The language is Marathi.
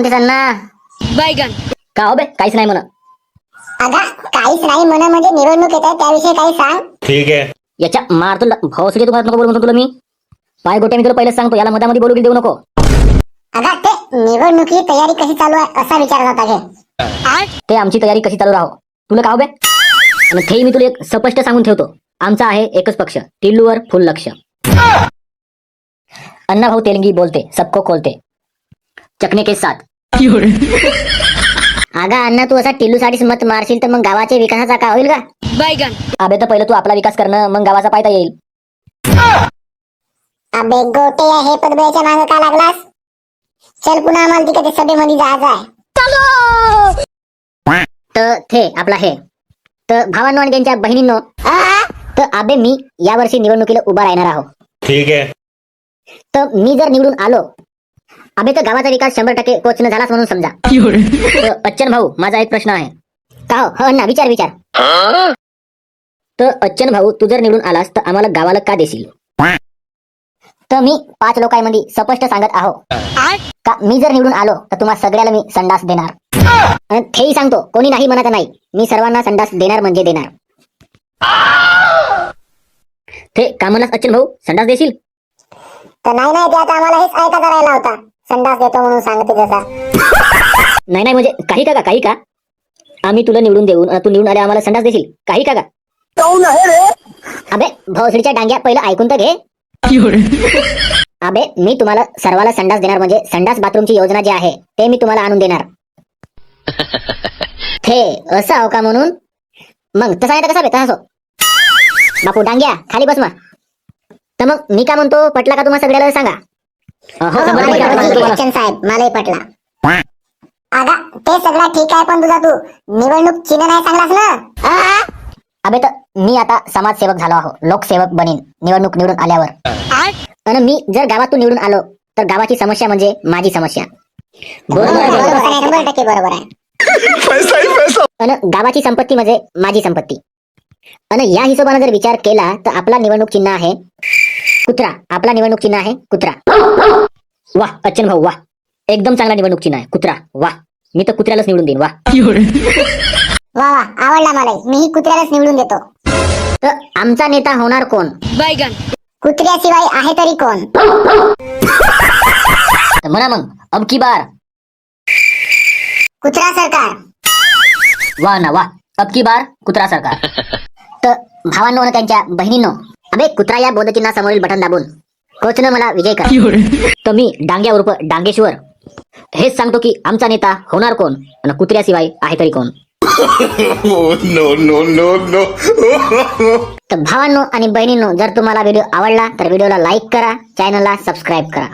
म्हणतेस अण्णा? बैगन. का हो बे, काहीच नाही म्हणा. अगा काहीच नाही म्हणा म्हणजे निवडणूक येत आहे त्याविषयी काही सांग. ठीक आहे. याच्या मारतो भोसडी, तुम्हाला नको बोलू म्हणतो तुला मी. पाय गोट्या मी तुला पहिलेच सांगतो, याला मधामध्ये बोलू देऊ नको. अगा ते निवडणुकी तयारी कशी चालू आहे असा विचारत होता घे. ते आमची तयारी कशी चालू राहो तुला का हो बे. आणि तेही मी तुला एक स्पष्ट सांगून ठेवतो, आमचा आहे एकच पक्ष, टिल्लूवर फुल लक्ष. अण्णा भाऊ तेलंगी बोलते, सबको खोलते, चकने के साथ. अगा अण्णा तू असा टिल्लूसाठीच मत मारशील तर मग गावाच्या विकासाचा का होईल का? बैगन. अबे तर पहिलं तू आपला विकास करणं, मग गावाचा पायता येईल. अबे गोटे हे पदबळ्याच्या मागे का लागलास? चल पुन्हा आम्हाला तिकडे सभेमध्ये जायचं आहे. तर थे आपला हे तर भावांनो आणि त्यांच्या बहिणींनो, तर आबे मी यावर्षी निवडणुकीला उभा राहणार आहो. ठीक आहे. तर मी जर निवडून आलो अबे तर गावाचा विकास 100% कोचनं झालाच म्हणून समजा. तर अच्चन भाऊ माझा एक प्रश्न आहे. का हो अण्णा, विचार विचार. तर अच्चन भाऊ तू जर निवडून आलास तर आम्हाला गावाला का देशील? तर मी 5 लोकांमध्ये स्पष्ट सांगत आहो का मी जर निवडून आलो तर तुम्हा सगळ्याला मी संडास देणार. आणि तेही सांगतो, कोणी नाही म्हणत नाही, मी सर्वांना संडास देणार म्हणजे देणार. ते का म्हणलास अच्चन भाऊ, संडास देशील? तर नाही नाही त्यात आम्हाला हेच ऐकायचा राहिला होता. संडास देतो म्हणून सांगते जसा. नाही नाही म्हणजे काही का काही का आम्ही तुला निवडून देऊन तू निवडून आले आम्हाला संडास देशील काही का? अबे भोसडीच्या डांग्या पहिलं ऐकून तर घे. अबे मी तुम्हाला सर्वाला संडास देणार म्हणजे संडास बाथरूमची योजना जी आहे ते मी तुम्हाला आणून देणार. ते असं हो का म्हणून मग तसा नाही तर कसा बेता असो. बापू डांग्या खाली बस मग. तर मग मी का म्हणतो, पटला का तुम्हाला सगळ्याला सांगा? हो, बच्चन साहेब मलाही पटला. अगा ते सगळं ठीक आहे पण तुझा तू निवडणूक चिन्ह नाही सांगलास ना. अबे तर मी आता समाजसेवक झालो आहो, लोकसेवक बनीन निवडणूक निवडून आल्यावर. आणि मी जर गावातून निवडून आलो तर गावाची समस्या म्हणजे माझी समस्या. बरोबर आहे, 100% बरोबर आहे. आणि गावाची संपत्ती म्हणजे माझी संपत्ती. आणि या हिशोबाने जर विचार केला तर आपला निवडणूक चिन्ह आहे कुत्रा. आपला निवडणूक चिन्ह आहे कुत्रा. वाह अच्चन भाऊ वाह, एकदम चांगला निवडणूक चिन्ह आहे कुत्रा. वाह, मी तर कुत्र्यालाच निवडून देईन. वाह वा वा आवडला मला, मीही कुत्र्यालाच निवडून देतो. तर आमचा नेता होणार कोण? बैगन. कुत्र्याशिवाय आहे तरी कोण? तर म्हणा मग अब की बार कुत्रा सरकार. वाह ना वाह, अब की बार कुत्रा सरकार. तर भावांनो आणि त्यांच्या बहिणींनो, अबे कुत्रा या बोधचिन्हा समोरील बटन दाबून कोचनं मला विजय कर. तर मी डांग्या उर्फ डांगेश्वर हेच सांगतो की आमचा नेता होणार कोण आणि कुत्र्याशिवाय आहे तरी कोण. No no no no. तर भावांनो आणि बहिणींनो, जर तुम्हाला व्हिडिओ आवडला तर व्हिडिओला लाईक करा, चॅनलला सबस्क्राईब करा.